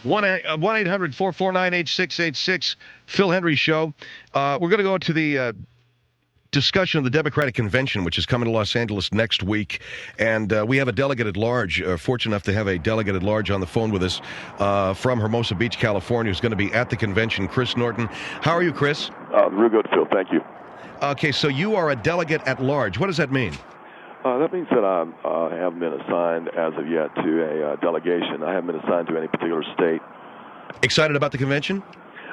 1-800-449-8686, Phil Hendrie Show. We're going to go to the discussion of the Democratic Convention, which is coming to Los Angeles next week. And we have a delegate at large, fortunate enough to have a delegate at large on the phone with us from Hermosa Beach, California, who's going to be at the convention, Chris Norton. How are you, Chris? Real good, Phil. Thank you. Okay, so you are a delegate at large. What does that mean? That means that I haven't been assigned as of yet to a delegation. I haven't been assigned to any particular state. Excited about the convention?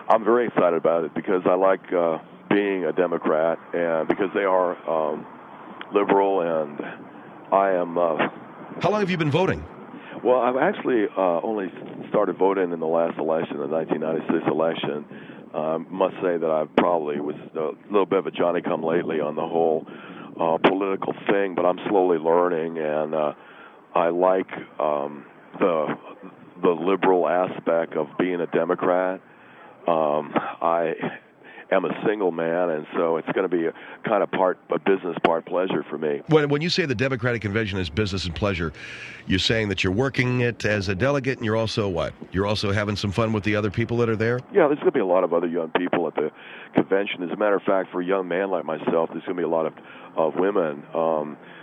I'm very excited about it because I like being a Democrat, and because they are liberal, and I am... How long have you been voting? Well, I've actually only started voting in the last election, the 1996 election. Must say that I probably was a little bit of a Johnny-come-lately on the whole political thing, but I'm slowly learning, and I like the liberal aspect of being a Democrat. I am a single man, and so it's going to be a kind of part a business, part pleasure for me. When you say the Democratic Convention is business and pleasure, you're saying that you're working it as a delegate, and you're also what? You're also having some fun with the other people that are there? Yeah, there's going to be a lot of other young people at the convention. As a matter of fact, for a young man like myself, there's going to be a lot of women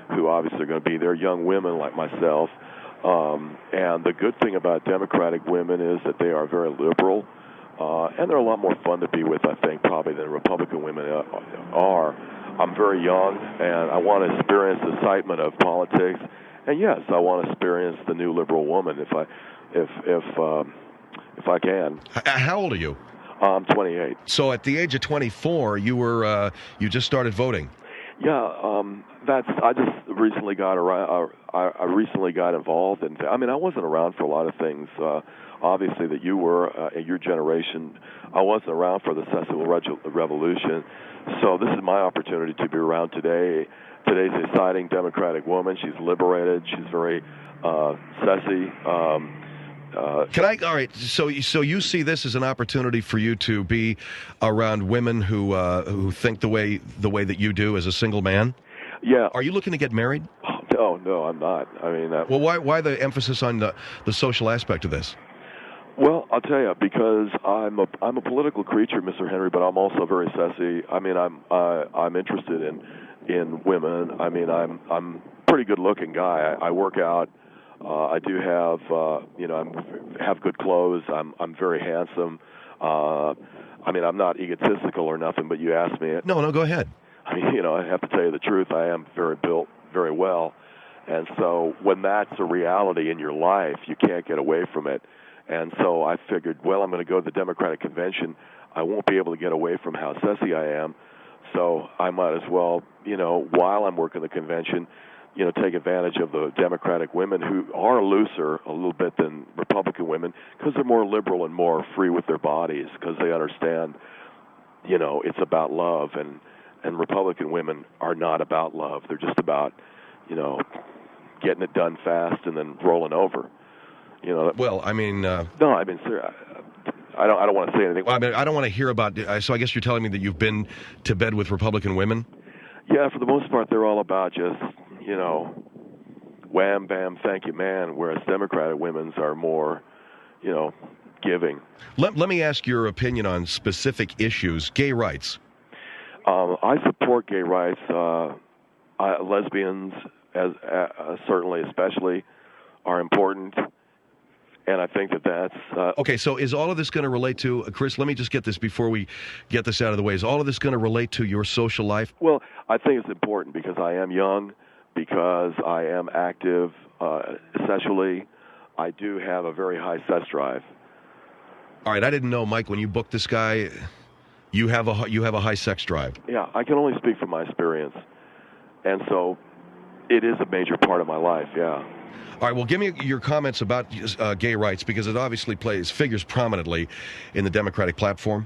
who obviously are going to be there, young women like myself. And the good thing about Democratic women is that they are very liberal. And they're a lot more fun to be with, I think, probably than Republican women are. I'm very young, and I want to experience the excitement of politics. And yes, I want to experience the new liberal woman if I can. How old are you? I'm 28. So at the age of 24, you just started voting. Yeah, I just recently got around. I recently got involved, and I mean, I wasn't around for a lot of things. Obviously, that you were in your generation. I wasn't around for the sexual revolution, so this is my opportunity to be around today. Today's an exciting Democratic woman. She's liberated. She's very sassy. All right. So you see this as an opportunity for you to be around women who think the way that you do as a single man? Yeah. Are you looking to get married? No, I'm not. I mean, well, why the emphasis on the social aspect of this? Well, I'll tell you, because I'm a political creature, Mr. Hendrie, but I'm also very sassy. I mean, I'm interested in women. I mean, I'm a pretty good-looking guy. I work out. I do have, have good clothes. I'm very handsome. I mean, I'm not egotistical or nothing, but you asked me it. No, go ahead. I mean, I have to tell you the truth. I am very built, very well. And so when that's a reality in your life, you can't get away from it. And so I figured, well, I'm going to go to the Democratic Convention. I won't be able to get away from how sassy I am. So I might as well, while I'm working the convention, take advantage of the Democratic women who are looser a little bit than Republican women because they're more liberal and more free with their bodies because they understand, it's about love. And Republican women are not about love. They're just about, getting it done fast and then rolling over. Well, I mean... no, I mean, sir, I don't want to say anything. Well, I mean, I don't want to hear about... So I guess you're telling me that you've been to bed with Republican women? Yeah, for the most part, they're all about just, wham, bam, thank you, man, whereas Democratic women's are more, giving. Let me ask your opinion on specific issues. Gay rights. I support gay rights. Lesbians, certainly, especially, are important. And I think that's... Okay, so is all of this going to relate to... Chris, let me just get this before we get this out of the way. Is all of this going to relate to your social life? Well, I think it's important because I am young, because I am active sexually. I do have a very high sex drive. All right, I didn't know, Mike, when you booked this guy, you have a high sex drive. Yeah, I can only speak from my experience. And so it is a major part of my life, yeah. All right, well, give me your comments about gay rights, because it obviously figures prominently in the Democratic platform.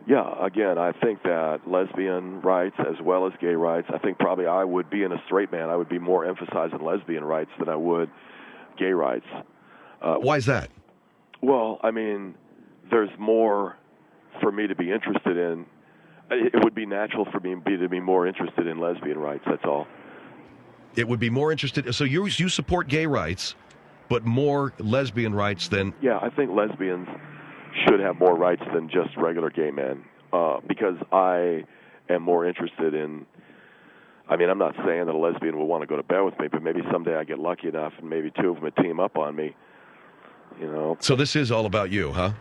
Yeah, again, I think that lesbian rights as well as gay rights, I think probably I would, being a straight man, I would be more emphasizing lesbian rights than I would gay rights. Why is that? Well, I mean, there's more for me to be interested in. It would be natural for me to be more interested in lesbian rights, that's all. It would be more interested... So you support gay rights, but more lesbian rights than... Yeah, I think lesbians should have more rights than just regular gay men, because I am more interested in... I mean, I'm not saying that a lesbian will want to go to bed with me, but maybe someday I get lucky enough and maybe two of them would team up on me, you know. So this is all about you, huh?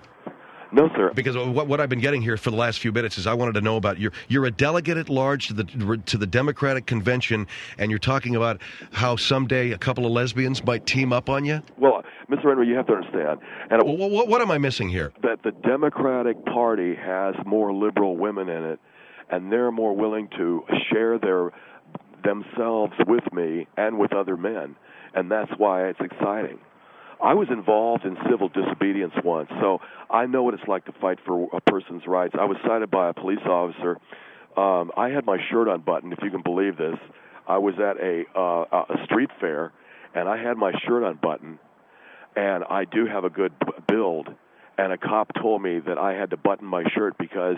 No, sir. Because what I've been getting here for the last few minutes is I wanted to know about you're a delegate at large to the Democratic Convention, and you're talking about how someday a couple of lesbians might team up on you? Well, Mr. Hendrie, you have to understand. And what am I missing here? That the Democratic Party has more liberal women in it, and they're more willing to share themselves with me and with other men, and that's why it's exciting. I was involved in civil disobedience once, so I know what it's like to fight for a person's rights. I was cited by a police officer. I had my shirt unbuttoned, if you can believe this. I was at a street fair, and I had my shirt unbuttoned, and I do have a good build, and a cop told me that I had to button my shirt because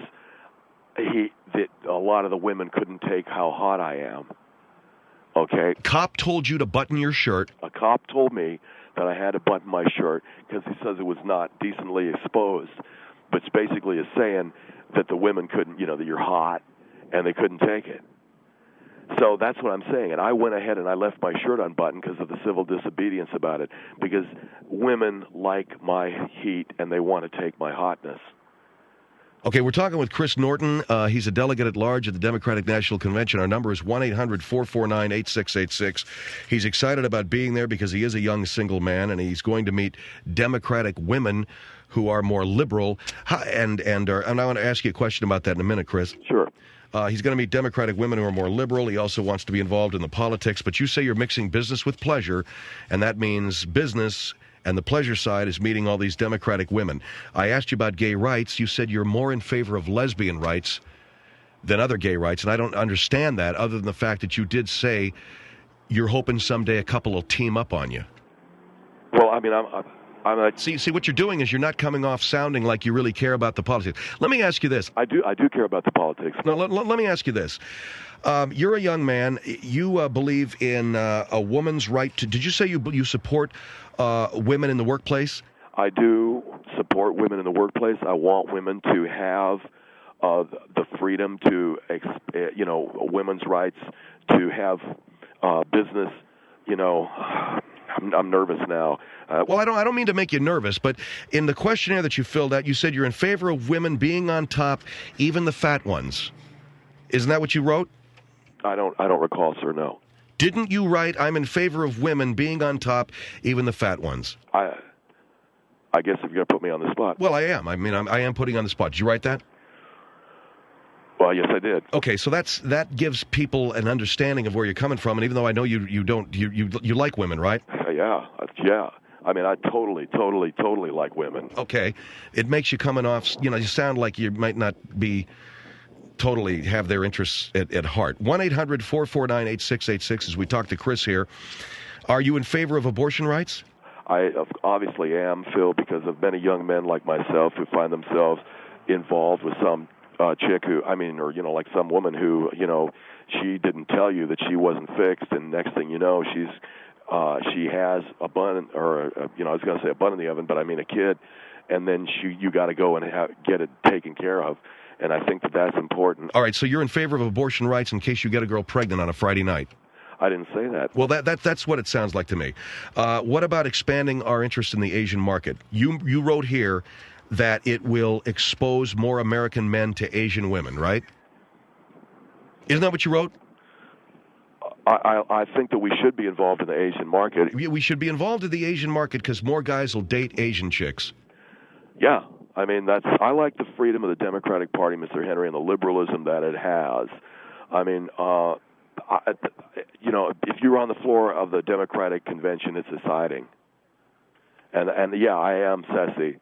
that a lot of the women couldn't take how hot I am. Okay? Cop told you to button your shirt? A cop told me that I had to button my shirt because he says it was not decently exposed. But it's basically a saying that the women couldn't, that you're hot, and they couldn't take it. So that's what I'm saying. And I went ahead and I left my shirt unbuttoned because of the civil disobedience about it, because women like my heat and they want to take my hotness. Okay, we're talking with Chris Norton. He's a delegate at large at the Democratic National Convention. Our number is 1-800-449-8686. He's excited about being there because he is a young single man, and he's going to meet Democratic women who are more liberal. And I want to ask you a question about that in a minute, Chris. Sure. He's going to meet Democratic women who are more liberal. He also wants to be involved in the politics. But you say you're mixing business with pleasure, and that means business... and the pleasure side is meeting all these Democratic women. I asked you about gay rights. You said you're more in favor of lesbian rights than other gay rights, and I don't understand that other than the fact that you did say you're hoping someday a couple will team up on you. Well, I mean, I'm not... See, what you're doing is you're not coming off sounding like you really care about the politics. Let me ask you this. I do care about the politics. No, let me ask you this. You're a young man. You believe in a woman's right to... Did you say you support women in the workplace? I do support women in the workplace. I want women to have the freedom to, women's rights to have business. I'm nervous now. Well, I don't mean to make you nervous, but in the questionnaire that you filled out, you said you're in favor of women being on top, even the fat ones. Isn't that what you wrote? I don't recall, sir. No. Didn't you write, I'm in favor of women being on top, even the fat ones? I guess if you're going to put me on the spot. Well, I am. I mean, I am putting on the spot. Did you write that? Well, yes, I did. Okay, so that gives people an understanding of where you're coming from, and even though I know you don't, you like women, right? Yeah. I mean, I totally like women. Okay. It makes you coming off, you sound like you might not be... totally have their interests at heart. 1-800-449-8686 as we talk to Chris here. Are you in favor of abortion rights? I obviously am, Phil, because of many young men like myself who find themselves involved with some chick like some woman who, she didn't tell you that she wasn't fixed, and next thing you know, she has a bun, or I was going to say a bun in the oven, but I mean a kid, and then you got to go and get it taken care of. And I think that's important. All right, so you're in favor of abortion rights in case you get a girl pregnant on a Friday night? I didn't say that. Well, that's what it sounds like to me. What about expanding our interest in the Asian market? You wrote here that it will expose more American men to Asian women, right? Isn't that what you wrote? I think that we should be involved in the Asian market. We should be involved in the Asian market because more guys will date Asian chicks. Yeah. I mean, I like the freedom of the Democratic Party, Mr. Hendrie, and the liberalism that it has. I mean, if you're on the floor of the Democratic Convention, it's exciting. And yeah, I am sassy,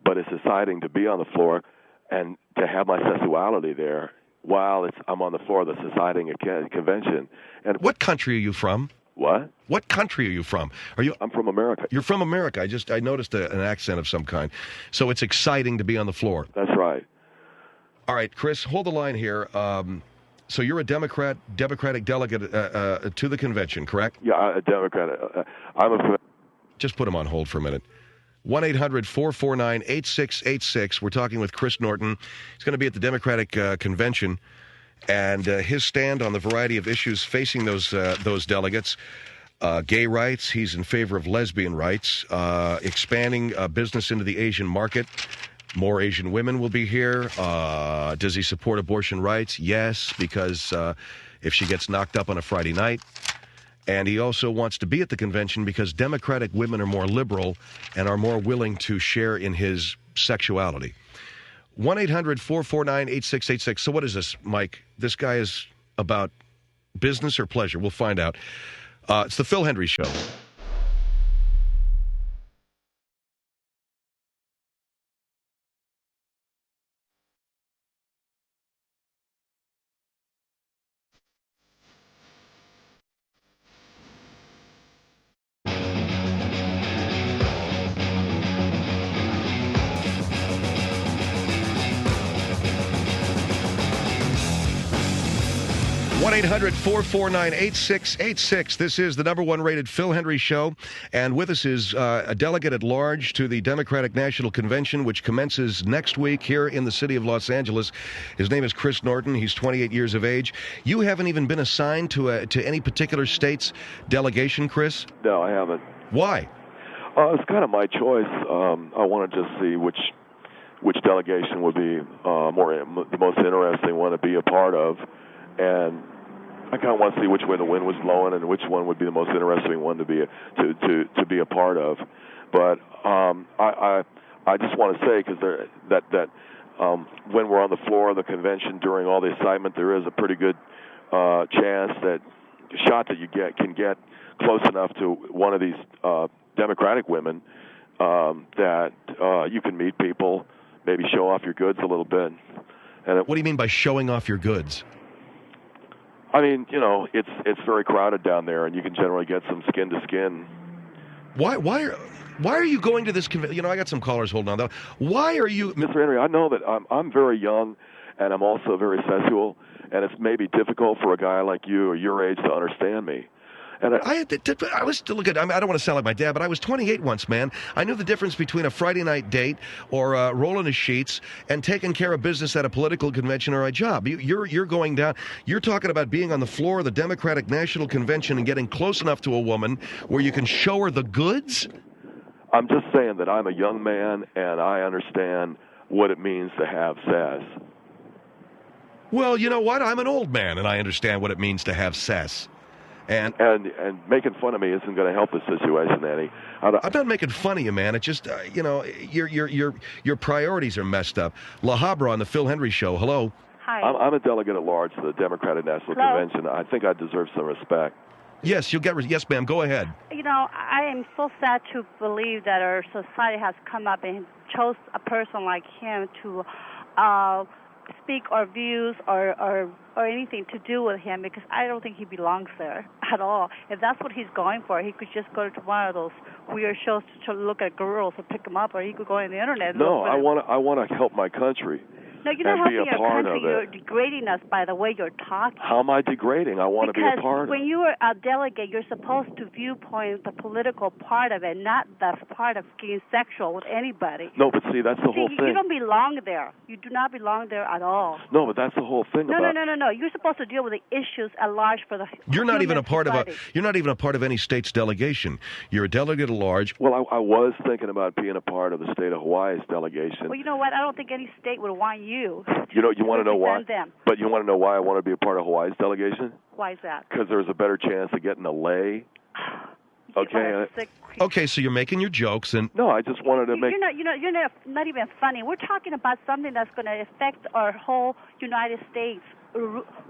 but it's exciting to be on the floor and to have my sexuality there while I'm on the floor of the exciting convention. And what country are you from? What? What country are you from? I'm from America. You're from America. I noticed an accent of some kind. So it's exciting to be on the floor. That's right. All right, Chris, hold the line here. So you're a Democratic delegate to the convention, correct? Yeah, a Democrat. Just put him on hold for a minute. 1-800-449-8686. We're talking with Chris Norton. He's going to be at the Democratic Convention, and his stand on the variety of issues facing those delegates. Gay rights. He's in favor of lesbian rights. Expanding business into the Asian market. More Asian women will be here. Does he support abortion rights? Yes, because if she gets knocked up on a Friday night. And he also wants to be at the convention because Democratic women are more liberal and are more willing to share in his sexuality. 1-800-449-8686. So what is this, Mike? This guy is about business or pleasure? We'll find out. It's the Phil Hendrie Show. One 1-800-449-8686. This is the #1 rated Phil Hendrie Show. And with us is a delegate at large to the Democratic National Convention, which commences next week here in the city of Los Angeles. His name is Chris Norton. He's 28 years of age. You haven't even been assigned to any particular state's delegation, Chris? No, I haven't. Why? It's kind of my choice. I want to just see which delegation would be the most interesting one to be a part of. And I kind of want to see which way the wind was blowing and which one would be the most interesting one to be a part of. But I just want to say because that when we're on the floor of the convention during all the excitement, there is a pretty good chance that shot that you can get close enough to one of these Democratic women that you can meet people, maybe show off your goods a little bit. And what do you mean by showing off your goods? I mean, it's very crowded down there, and you can generally get some skin to skin. Why are you going to this convention? I got some callers holding on though. Why are you, Mr. Henry? I know that I'm very young, and I'm also very sexual, and it's maybe difficult for a guy like you or your age to understand me. And I was look at. I don't want to sound like my dad, but I was 28 once, man. I knew the difference between a Friday night date or rolling the sheets and taking care of business at a political convention or a job. You're going down. You're talking about being on the floor of the Democratic National Convention and getting close enough to a woman where you can show her the goods. I'm just saying that I'm a young man and I understand what it means to have sass. Well, you know what? I'm an old man and I understand what it means to have sass. And making fun of me isn't going to help the situation, Eddie. I'm not making fun of you, man. It's just your priorities are messed up. La Habra on the Phil Hendrie Show. Hello. Hi. I'm a delegate at large to the Democratic National Convention. I think I deserve some respect. Yes, you'll get. Yes, ma'am. Go ahead. I am so sad to believe that our society has come up and chose a person like him to speak our views or anything to do with him, because I don't think he belongs there at all. If that's what he's going for, he could just go to one of those weird shows to look at girls and pick them up, or he could go on the internet. No, I want to help my country. No, you're not helping your country. You're degrading us by the way you're talking. How am I degrading? I want to be a part of it. Because when you are a delegate, you're supposed to viewpoint the political part of it, not the part of getting sexual with anybody. No, but see, that's the whole thing. You don't belong there. You do not belong there at all. No, but that's the whole thing. No. You're supposed to deal with the issues at large for the. You're not even a part society. You're not even a part of any state's delegation. You're a delegate at large. Well, I was thinking about being a part of the state of Hawaii's delegation. Well, you know what? I don't think any state would want you. You want to know why? Them. But you want to know why I want to be a part of Hawaii's delegation? Why is that? Because there's a better chance of getting a lay. Okay, so you're making your jokes and. No, I just wanted to make. You're not even funny. We're talking about something that's going to affect our whole United States.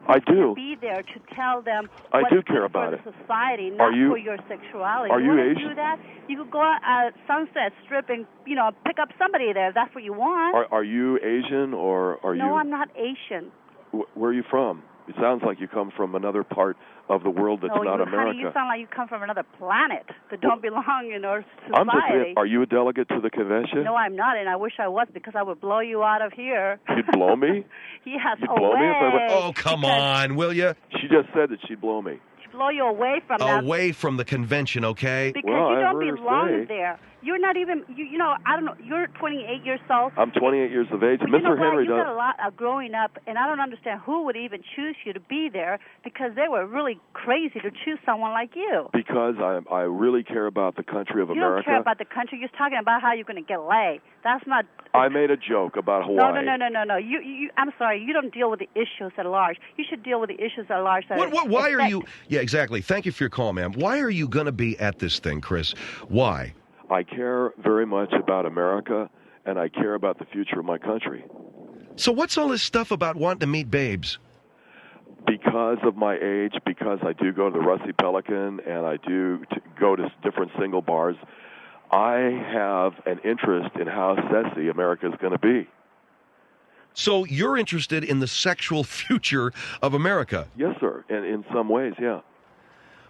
I do. Be there to tell them. I what's do care about for the it. Society, not for your sexuality. Are you Asian? Do that? You could go at Sunset Strip and pick up somebody there. If that's what you want. Are you Asian or are you? No, I'm not Asian. Where are you from? It sounds like you come from another part of the world that's not America. Honey, you sound like you come from another planet that don't belong in our society. I'm just saying, are you a delegate to the convention? No, I'm not, and I wish I was, because I would blow you out of here. You'd blow me? Yes, You'd blow me if I went. Oh, come on, will you? She just said that she'd blow me. She'd blow you away from that. Away from the convention, okay? Because Well, you I don't heard her belong say- there. You're not even, you know, I don't know, you're 28 years old. I'm 28 years of age. But you know Mr. what? Henry You got does. a lot of growing up, and I don't understand who would even choose you to be there because they were really crazy to choose someone like you. Because I really care about the country of You America. don't care about the country. You're talking about how you're going to get laid. That's not. I made a joke about Hawaii. No. I'm sorry. You don't deal with the issues at large. You should deal with the issues at large. Why are you? Yeah, exactly. Thank you for your call, ma'am. Why are you going to be at this thing, Chris? Why? I care very much about America, and I care about the future of my country. So what's all this stuff about wanting to meet babes? Because of my age, because I do go to the Rusty Pelican, and I do go to different single bars, I have an interest in how sexy America is going to be. So you're interested in the sexual future of America? Yes, sir, and in some ways, yeah.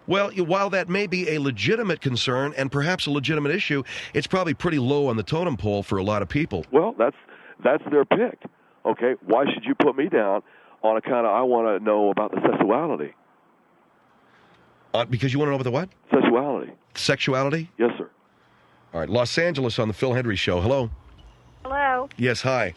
Well, while that may be a legitimate concern and perhaps a legitimate issue, it's probably pretty low on the totem pole for a lot of people. Well, that's their pick. Okay, why should you put me down on account of I want to know about the sexuality? Because you want to know about the what? Sexuality. Sexuality? Yes, sir. All right, Los Angeles on the Phil Hendrie Show. Hello. Hello. Yes, hi.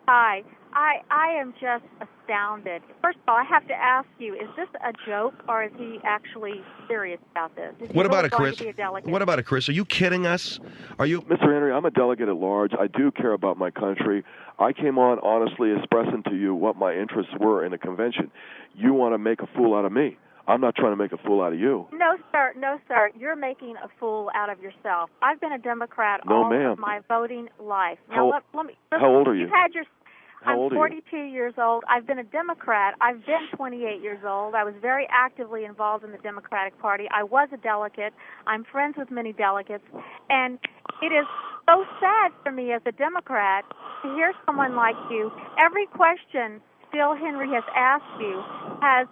Hi. I am just astounded. First of all, I have to ask you, is this a joke or is he actually serious about this? Is he What about really it, going Chris? to be a delegate? What about it, Chris? Are you kidding us? Are you? Mr. Henry, I'm a delegate at large. I do care about my country. I came on honestly expressing to you what my interests were in the convention. You want to make a fool out of me. I'm not trying to make a fool out of you. No, sir. No, sir. You're making a fool out of yourself. I've been a Democrat No, all ma'am. of my voting life. Now, let me. How old are you? You've had your. How I'm old are you? 42 years old. I've been a Democrat. I've been 28 years old. I was very actively involved in the Democratic Party. I was a delegate. I'm friends with many delegates. And it is so sad for me as a Democrat to hear someone like you. Every question Phil Hendrie has asked you has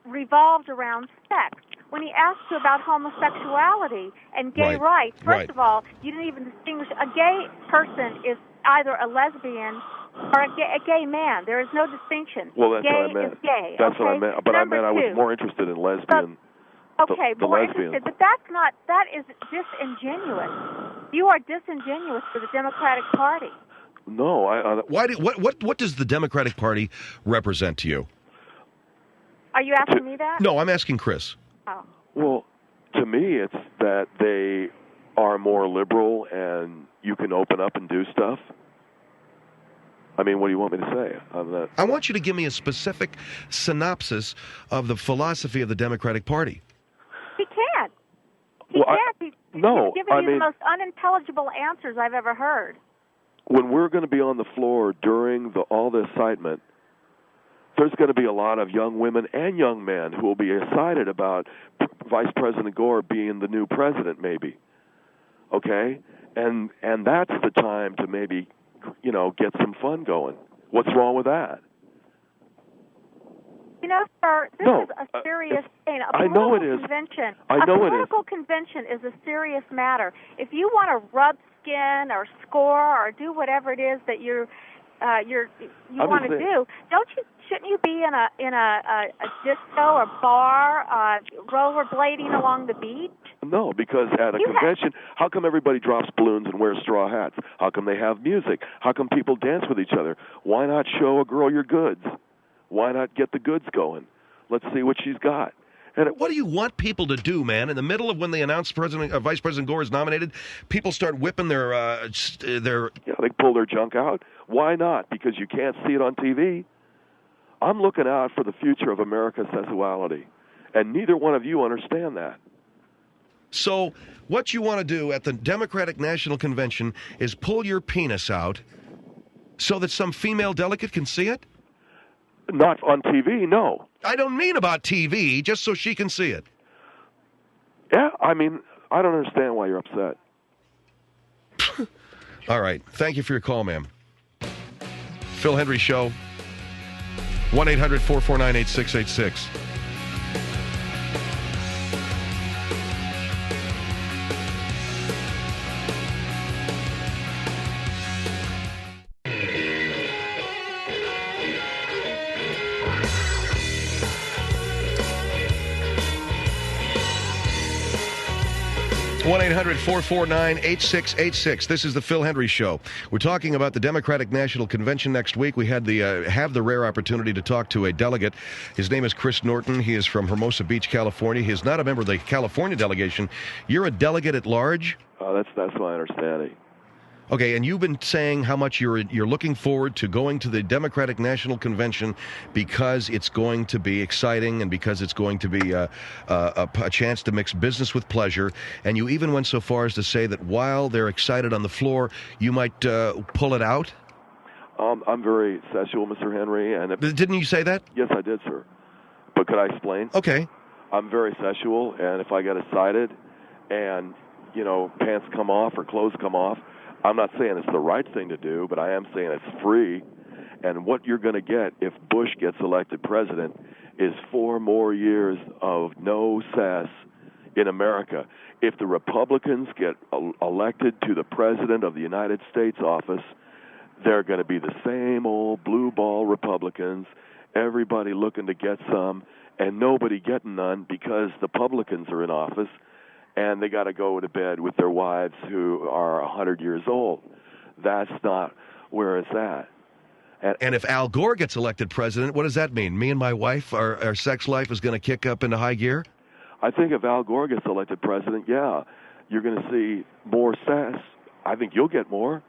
revolved around sex. When he asked you about homosexuality and gay rights, first of all, you didn't even distinguish. A gay person is either a lesbian or a gay man. There is no distinction. Well, that's gay what I meant. is gay. That's okay? what I meant. But Number I was two, more interested in lesbian. Okay, the more lesbians. interested, but that is disingenuous. You are disingenuous for the Democratic Party. No, what does the Democratic Party represent to you? Are you asking me that? No, I'm asking Chris. Oh. Well, to me, it's that they are more liberal and you can open up and do stuff. I mean, what do you want me to say? I want you to give me a specific synopsis of the philosophy of the Democratic Party. He can't. Well, He's no, giving you the most unintelligible answers I've ever heard. When we're going to be on the floor during all the excitement, there's going to be a lot of young women and young men who will be excited about Vice President Gore being the new president, maybe. Okay? And that's the time to maybe, get some fun going. What's wrong with that? You know, sir, this is a serious thing. A political convention. A political convention is a serious matter. If you want to rub skin or score or do whatever it is that you want to do, shouldn't you be in a disco or bar, rollerblading along the beach? No, because at a convention, how come everybody drops balloons and wears straw hats? How come they have music? How come people dance with each other? Why not show a girl your goods? Why not get the goods going? Let's see what she's got. And what do you want people to do, man? In the middle of when they announce Vice President Gore is nominated, people start whipping their. Yeah, they pull their junk out. Why not? Because you can't see it on TV. I'm looking out for the future of America's sexuality, and neither one of you understand that. So what you want to do at the Democratic National Convention is pull your penis out so that some female delegate can see it? Not on TV, no. I don't mean about TV, just so she can see it. Yeah, I mean, I don't understand why you're upset. All right. Thank you for your call, ma'am. Phil Hendrie Show, 1-800-449-8686. 1-800-449-8686. This is the Phil Hendrie Show. We're talking about the Democratic National Convention next week. We had have the rare opportunity to talk to a delegate. His name is Chris Norton. He is from Hermosa Beach, California. He is not a member of the California delegation. You're a delegate at large? That's my understanding. Okay, and you've been saying how much you're looking forward to going to the Democratic National Convention because it's going to be exciting and because it's going to be a chance to mix business with pleasure. And you even went so far as to say that while they're excited on the floor, you might pull it out? I'm very sexual, Mr. Henry. Didn't you say that? Yes, I did, sir. But could I explain? Okay. I'm very sexual, and if I get excited and, pants come off or clothes come off, I'm not saying it's the right thing to do, but I am saying it's free. And what you're going to get if Bush gets elected president is 4 more years of no cess in America. If the Republicans get elected to the President of the United States office, they're going to be the same old blue ball Republicans, everybody looking to get some, and nobody getting none because the publicans are in office. And they got to go to bed with their wives who are 100 years old. That's not where it's at. And if Al Gore gets elected president, what does that mean? Me and my wife, our sex life is going to kick up into high gear? I think if Al Gore gets elected president, yeah, you're going to see more sex. I think you'll get more.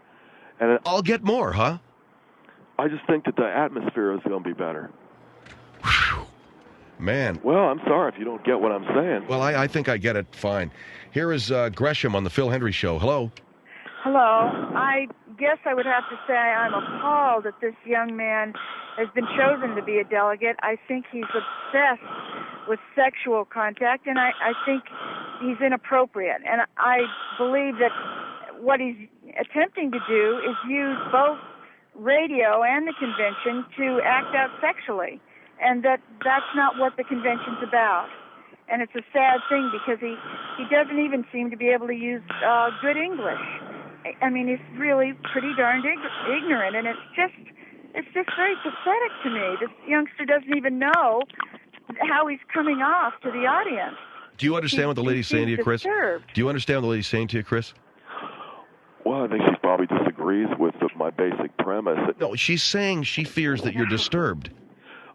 And I'll get more, huh? I just think that the atmosphere is going to be better. Whew. Man. Well, I'm sorry if you don't get what I'm saying. Well, I think I get it fine. Here is Gresham on the Phil Hendrie Show. Hello. Hello. I guess I would have to say I'm appalled that this young man has been chosen to be a delegate. I think he's obsessed with sexual contact, and I think he's inappropriate. And I believe that what he's attempting to do is use both radio and the convention to act out sexually. And that's not what the convention's about. And it's a sad thing because he doesn't even seem to be able to use good English. I mean, he's really pretty darned ignorant, and it's just very pathetic to me. This youngster doesn't even know how he's coming off to the audience. Do you understand what the lady's saying to you, Chris? Disturbed. Do you understand what the lady's saying to you, Chris? Well, I think she probably disagrees with my basic premise. No, she's saying she fears that you're disturbed.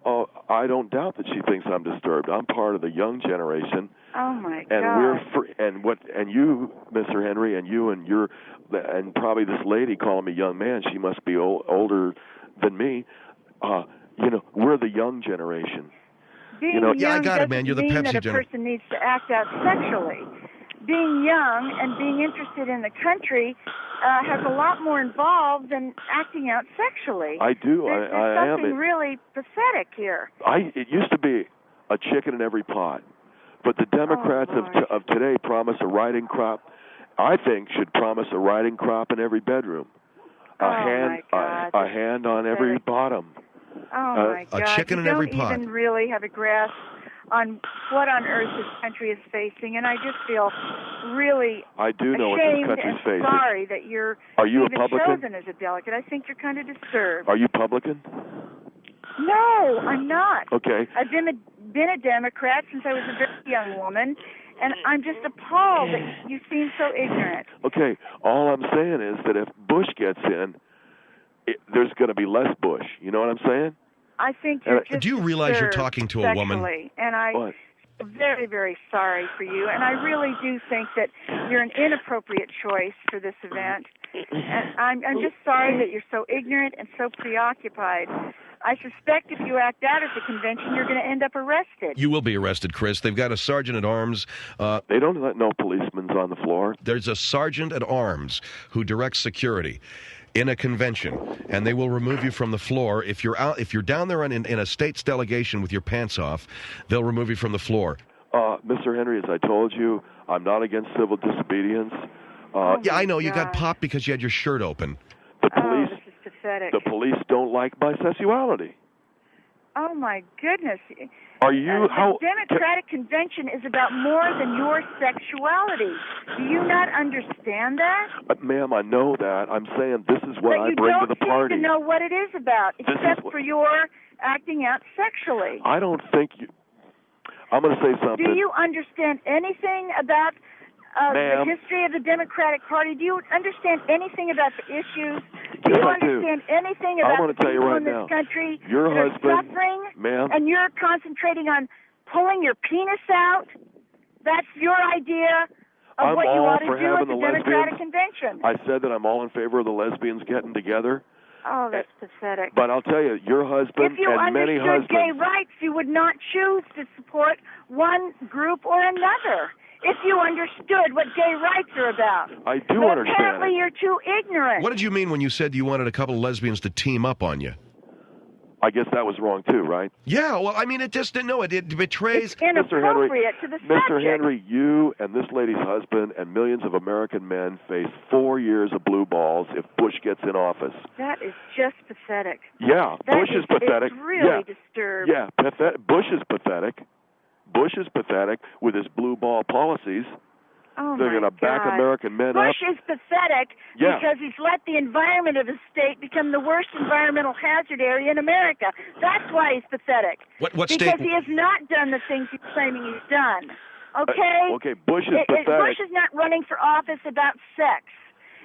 Oh, I don't doubt that she thinks I'm disturbed. I'm part of the young generation. Oh my God! And we're free. And you, Mr. Henry, and you, and probably this lady calling me young man. She must be older than me. We're the young generation. Being young yeah, I got it, man. You're the Pepsi generation. That a person needs to act out sexually. Being young and being interested in the country has a lot more involved than acting out sexually. I do. There's I am. Something really pathetic here. It used to be a chicken in every pot, but the Democrats of today promise a riding crop. I think should promise a riding crop in every bedroom, a hand on every bottom. Oh my God! A chicken in every pot. You don't even really have a grasp on what on earth this country is facing, and I just feel really I do know what this country's facing. Sorry that you're Are you even a publican? chosen as a delegate. I think you're kind of disturbed. Are you publican? No, I'm not. Okay. I've been a Democrat since I was a very young woman, and I'm just appalled that you seem so ignorant. Okay, all I'm saying is that if Bush gets in, there's going to be less Bush. You know what I'm saying? I think you're just Do you realize you're talking to a woman? And I'm very, very sorry for you. And I really do think that you're an inappropriate choice for this event. And I'm just sorry that you're so ignorant and so preoccupied. I suspect if you act out at the convention, you're going to end up arrested. You will be arrested, Chris. They've got a sergeant at arms. They don't let no policemen on the floor. There's a sergeant at arms who directs security in a convention, and they will remove you from the floor. If you're down there in a state's delegation with your pants off, they'll remove you from the floor. Mr. Henry, as I told you, I'm not against civil disobedience. Yeah, I know. You got popped because you had your shirt open. The police, this is pathetic. The police don't like my sexuality. Oh my goodness! Are you the Democratic Convention is about more than your sexuality. Do you not understand that? Ma'am, I know that. I'm saying this is what I bring to the party. You don't seem to know what it is about, except for your acting out sexually. I don't think you. I'm going to say something. Do you understand anything about the history of the Democratic Party? Do you understand anything about the issues? Do Yes, you I do. understand anything about I'm the gonna tell you people right in this now. country Your that husband, are suffering? ma'am. And you're concentrating on pulling your penis out? That's your idea of I'm what you all ought to for do at having the the Democratic lesbians. Convention. I said that I'm all in favor of the lesbians getting together. Oh, that's pathetic. But I'll tell you, your husband If you and many understood gay husbands. rights, you would not choose to support one group or another. If you understood what gay rights are about. I do but understand apparently it. you're too ignorant. What did you mean when you said you wanted a couple of lesbians to team up on you? I guess that was wrong too, right? Yeah, well, I mean, it just no, it betrays. It's inappropriate to the Mr. subject. Hendrie, you and this lady's husband and millions of American men face 4 years of blue balls if Bush gets in office. That is just pathetic. Yeah, Bush is pathetic. It's really disturbed. Yeah, Bush is pathetic. Bush is pathetic with his blue ball policies. Oh, They're going to back American men Bush up. is pathetic because he's let the environment of his state become the worst environmental hazard area in America. That's why he's pathetic. What because state? he has not done the things he's claiming he's done. Okay? Okay, Bush is pathetic. Bush is not running for office about sex.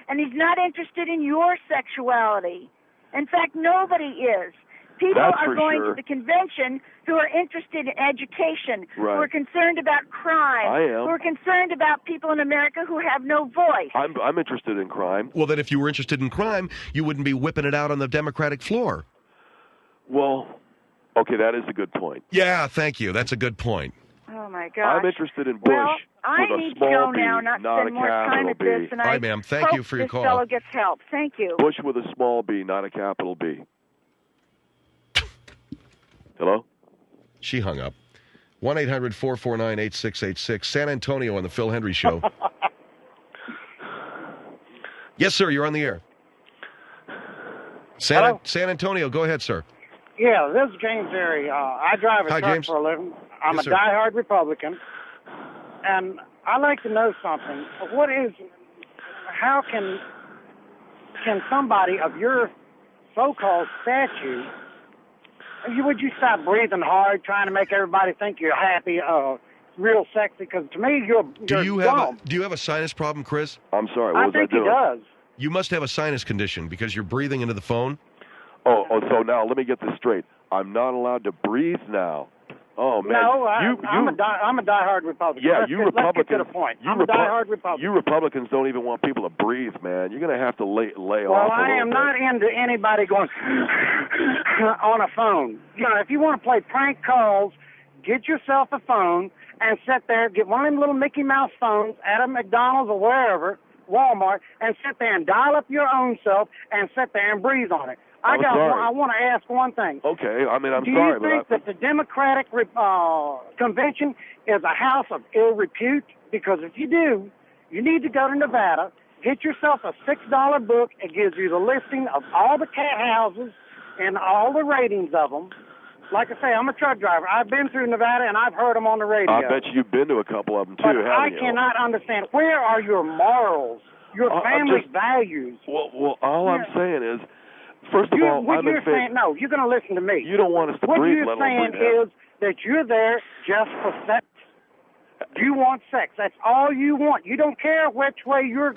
And he's not interested in your sexuality. In fact, nobody is. People are going to the convention who are interested in education, who are concerned about crime, I am. who are concerned about people in America who have no voice. I'm interested in crime. Well, then if you were interested in crime, you wouldn't be whipping it out on the Democratic floor. Well, okay, that is a good point. Yeah, thank you. That's a good point. Oh, my gosh. I'm interested in Bush Well, I with a need to small go B, now, not a spend more time capital at B. this. And All right, I ma'am. Thank you for your call. This fellow gets help. Thank you. Bush with a small b, not a capital B. Hello? She hung up. 1-800-449-8686. San Antonio on the Phil Hendrie Show. Yes, sir. You're on the air. San Antonio. Go ahead, sir. Yeah, this is James Area. I drive a Hi, truck James. for a living. I'm Yes, a sir. diehard Republican. And I'd like to know something. How can somebody of your so-called statue, would you stop breathing hard, trying to make everybody think you're happy, real sexy? Because to me, you're Do you dumb. have a sinus problem, Chris? I'm sorry, I what was I think he doing? does. You must have a sinus condition because you're breathing into the phone. Oh, so now let me get this straight. I'm not allowed to breathe now. Oh man, No, I'm a diehard Republican. Yeah, let's you get, Republicans. Let's get to the point. I'm a diehard Republican. You Republicans don't even want people to breathe, man. You're going to have to lay off. Well, I am not into anybody going on a phone. You know, if you want to play prank calls, get yourself a phone and sit there, get one of them little Mickey Mouse phones at a McDonald's or wherever, Walmart, and sit there and dial up your own self and sit there and breathe on it. I want to ask one thing. Okay, I mean, I'm Do sorry, you think that the Democratic convention is a house of ill repute? Because if you do, you need to go to Nevada, get yourself a $6 book. It gives you the listing of all the cat houses and all the ratings of them. Like I say, I'm a truck driver. I've been through Nevada, and I've heard them on the radio. I bet you've been to a couple of them, too, but haven't I you? cannot understand. Where are your morals, your family values? Well, all I'm saying is, first of all, what I'm you're in favor. saying, no, you're going to listen to me. You don't want us to what breathe, you're let alone saying breathe. is that you're there just for sex. You want sex. That's all you want. You don't care which way your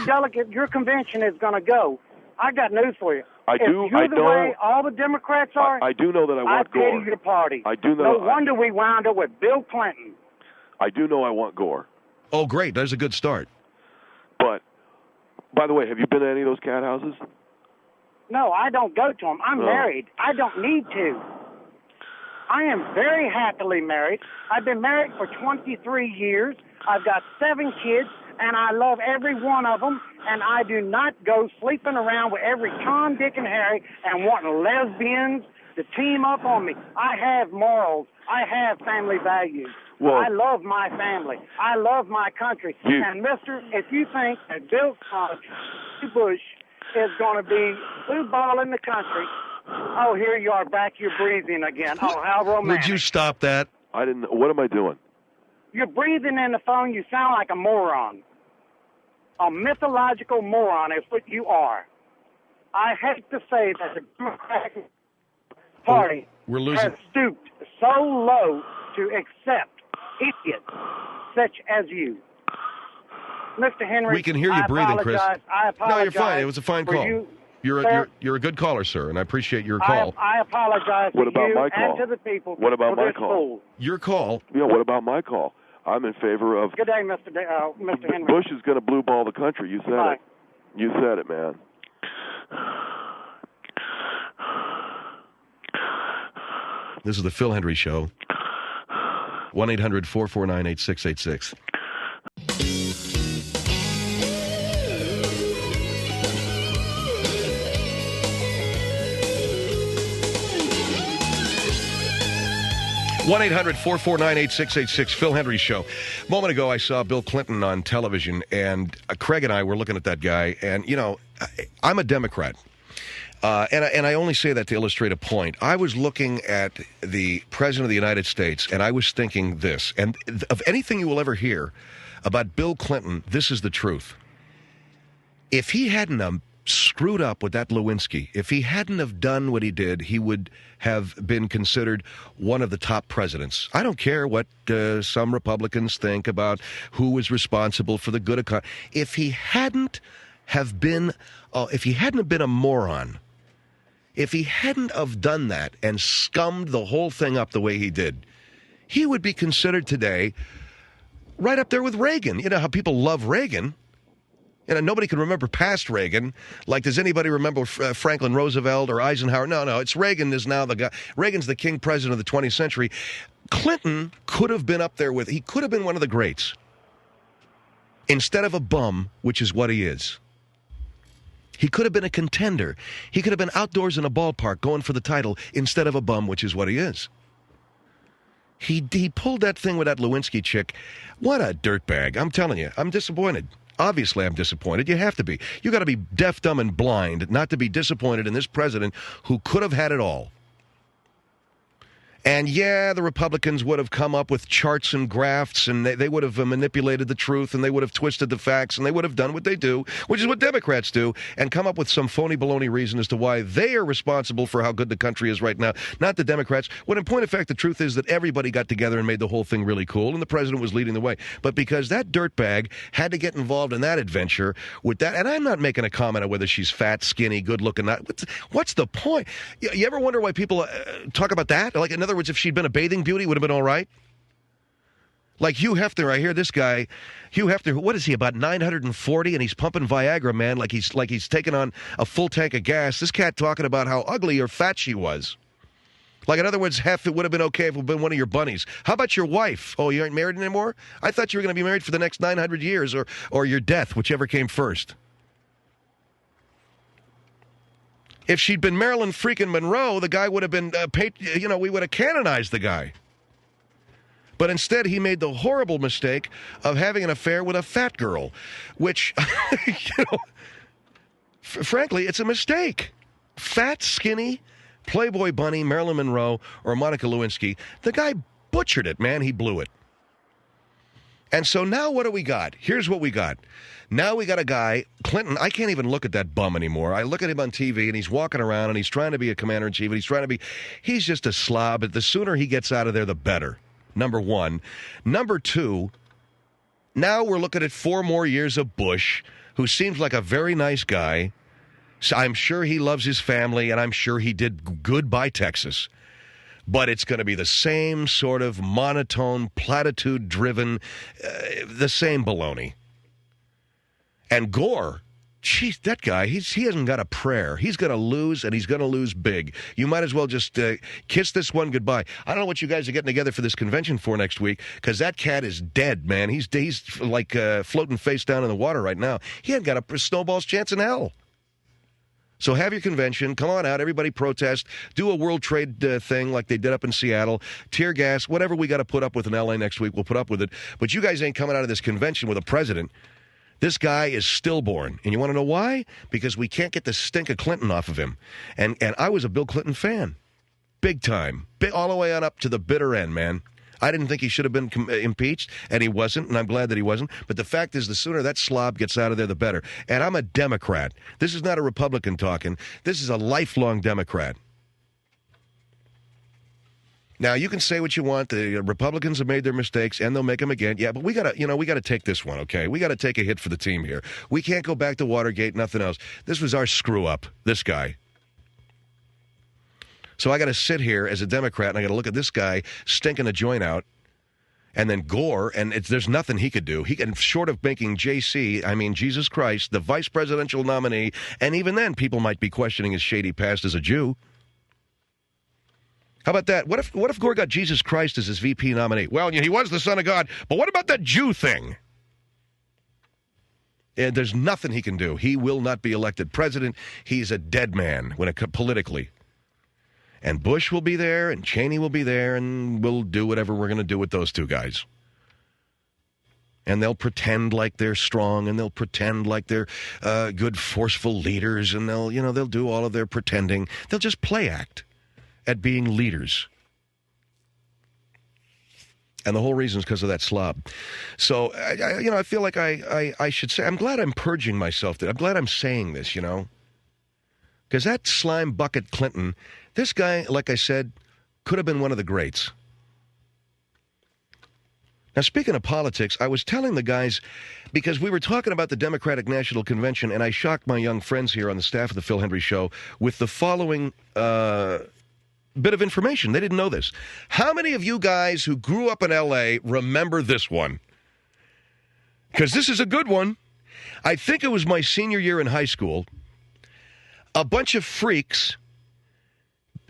delegate, your convention is going to go. I got news for you. I if do. You're I the know. way all the Democrats are. I do know that I want pity Gore. your party. I do know. No wonder we wound up with Bill Clinton. I do know I want Gore. Oh, great. There's a good start. But, by the way, have you been to any of those cat houses? No, I don't go to them. I'm married. I don't need to. I am very happily married. I've been married for 23 years. I've got 7 kids, and I love every one of them. And I do not go sleeping around with every Tom, Dick, and Harry and wanting lesbians to team up on me. I have morals. I have family values. Well, I love my family. I love my country. And, mister, if you think that Bill Bush is going to be blue ball in the country, oh, here you are back. You're breathing again. Oh, how romantic. Would you stop that? I didn't. What am I doing? You're breathing in the phone. You sound like a moron. A mythological moron is what you are. I hate to say that the Democratic Party We're losing. has stooped so low to accept idiots such as you. Mr. Henry, We can hear you breathing, Chris. I apologize. No, you're fine. It was a fine for call. You're a good caller, sir, and I appreciate your call. I apologize What to about you my call? and to the people. What about for my this call? fool. Your call. Yeah, what about my call? I'm in favor of Good day, Mr. Henry. Bush is going to blue ball the country. You said Bye. it. You said it, man. This is the Phil Hendrie Show. 1-800-449-8686. One 800-449-8686. Phil Hendrie Show. A moment ago, I saw Bill Clinton on television, and Craig and I were looking at that guy. And you know, I'm a Democrat. And I only say that to illustrate a point. I was looking at the President of the United States, and I was thinking this. And of anything you will ever hear about Bill Clinton, this is the truth. If he hadn't screwed up with that Lewinsky, if he hadn't have done what he did, he would have been considered one of the top presidents. I don't care what some Republicans think about who was responsible for the good economy. If he hadn't have been a moron, if he hadn't have done that and scummed the whole thing up the way he did, he would be considered today right up there with Reagan. You know how people love Reagan? You know, nobody can remember past Reagan. Like, does anybody remember Franklin Roosevelt or Eisenhower? No, it's Reagan is now the guy. Reagan's the king president of the 20th century. Clinton could have been up there he could have been one of the greats. Instead of a bum, which is what he is. He could have been a contender. He could have been outdoors in a ballpark going for the title instead of a bum, which is what he is. He pulled that thing with that Lewinsky chick. What a dirtbag. I'm telling you, I'm disappointed. Obviously, I'm disappointed. You have to be. You got to be deaf, dumb, and blind not to be disappointed in this president who could have had it all. And yeah, the Republicans would have come up with charts and graphs, and they would have manipulated the truth, and they would have twisted the facts, and they would have done what they do, which is what Democrats do, and come up with some phony baloney reason as to why they are responsible for how good the country is right now, not the Democrats. When in point of fact, the truth is that everybody got together and made the whole thing really cool, and the president was leading the way. But because that dirtbag had to get involved in that adventure with that, and I'm not making a comment on whether she's fat, skinny, good-looking, not. What's the point? You ever wonder why people talk about that? Like, in other words, if she'd been a bathing beauty, would have been all right. Like Hugh Hefner, I hear this guy, Hugh Hefner, what is he, about 940, and he's pumping Viagra, man, like he's taking on a full tank of gas. This cat talking about how ugly or fat she was. Like, in other words, it would have been okay if it had been one of your bunnies. How about your wife? Oh, you aren't married anymore? I thought you were going to be married for the next 900 years, or your death, whichever came first. If she'd been Marilyn freaking Monroe, the guy would have been, we would have canonized the guy. But instead, he made the horrible mistake of having an affair with a fat girl, which, frankly, it's a mistake. Fat, skinny, Playboy bunny, Marilyn Monroe, or Monica Lewinsky, the guy butchered it, man. He blew it. And so now what do we got? Here's what we got. Now we got a guy, Clinton, I can't even look at that bum anymore. I look at him on TV, and he's walking around, and he's trying to be a commander-in-chief, and he's just a slob. But the sooner he gets out of there, the better, number one. Number two, now we're looking at 4 more years of Bush, who seems like a very nice guy. So I'm sure he loves his family, and I'm sure he did good by Texas. But it's going to be the same sort of monotone, platitude-driven, the same baloney. And Gore, geez, that guy, he hasn't got a prayer. He's going to lose, and he's going to lose big. You might as well just kiss this one goodbye. I don't know what you guys are getting together for this convention for next week, because that cat is dead, man. He's like floating face down in the water right now. He hasn't got a snowball's chance in hell. So have your convention. Come on out. Everybody protest. Do a World Trade thing like they did up in Seattle. Tear gas. Whatever we got to put up with in L.A. next week, we'll put up with it. But you guys ain't coming out of this convention with a president. This guy is stillborn. And you want to know why? Because we can't get the stink of Clinton off of him. And I was a Bill Clinton fan. Big time. All the way on up to the bitter end, man. I didn't think he should have been impeached, and he wasn't, and I'm glad that he wasn't. But the fact is, the sooner that slob gets out of there, the better. And I'm a Democrat. This is not a Republican talking. This is a lifelong Democrat. Now, you can say what you want. The Republicans have made their mistakes, and they'll make them again. Yeah, but we got to take this one, okay? We got to take a hit for the team here. We can't go back to Watergate, nothing else. This was our screw-up, this guy. So I got to sit here as a Democrat, and I got to look at this guy stinking a joint out, and then Gore, and there's nothing he could do. He can, short of making Jesus Christ, the vice presidential nominee, and even then, people might be questioning his shady past as a Jew. How about that? What if Gore got Jesus Christ as his VP nominee? Well, he was the Son of God, but what about that Jew thing? And there's nothing he can do. He will not be elected president. He's a dead man politically. And Bush will be there, and Cheney will be there, and we'll do whatever we're going to do with those two guys. And they'll pretend like they're strong, and they'll pretend like they're good, forceful leaders, and they'll do all of their pretending. They'll just play act at being leaders. And the whole reason is because of that slob. So, I feel like I should say, I'm glad I'm purging myself. I'm glad I'm saying this, Because that slime bucket Clinton, this guy, like I said, could have been one of the greats. Now, speaking of politics, I was telling the guys, because we were talking about the Democratic National Convention, and I shocked my young friends here on the staff of the Phil Hendrie Show with the following bit of information. They didn't know this. How many of you guys who grew up in L.A. remember this one? Because this is a good one. I think it was my senior year in high school. A bunch of freaks,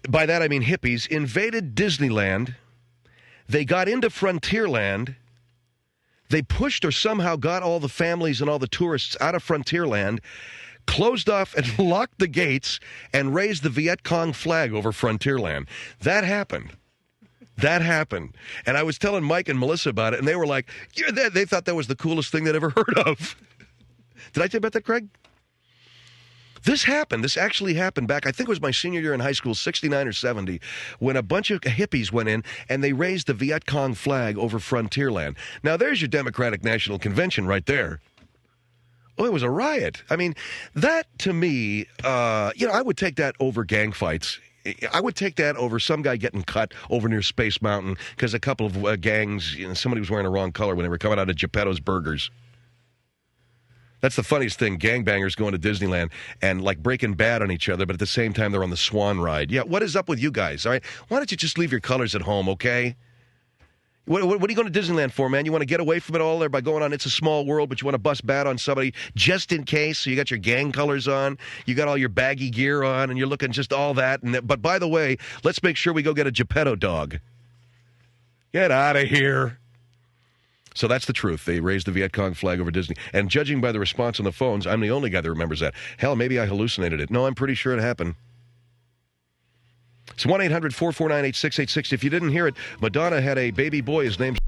by that I mean hippies, invaded Disneyland. They got into Frontierland. They pushed or somehow got all the families and all the tourists out of Frontierland, closed off and locked the gates, and raised the Viet Cong flag over Frontierland. That happened. That happened. And I was telling Mike and Melissa about it, and they were like, yeah, they thought that was the coolest thing they'd ever heard of. Did I tell you about that, Craig? This happened. This actually happened back, I think it was my senior year in high school, 69 or 70, when a bunch of hippies went in and they raised the Viet Cong flag over Frontierland. Now, there's your Democratic National Convention right there. Oh, it was a riot. I mean, that to me, I would take that over gang fights. I would take that over some guy getting cut over near Space Mountain because a couple of gangs, somebody was wearing the wrong color when they were coming out of Geppetto's Burgers. That's the funniest thing, gangbangers going to Disneyland and like Breaking Bad on each other, but at the same time they're on the Swan ride. Yeah, what is up with you guys, all right? Why don't you just leave your colors at home, okay? What are you going to Disneyland for, man? You want to get away from it all there by going on It's a Small World, but you want to bust bad on somebody just in case, so you got your gang colors on, you got all your baggy gear on, and you're looking just all that. But by the way, let's make sure we go get a Geppetto dog. Get out of here. So that's the truth. They raised the Viet Cong flag over Disney. And judging by the response on the phones, I'm the only guy that remembers that. Hell, maybe I hallucinated it. No, I'm pretty sure it happened. It's 1-800-449-8686. If you didn't hear it, Madonna had a baby boy. His name's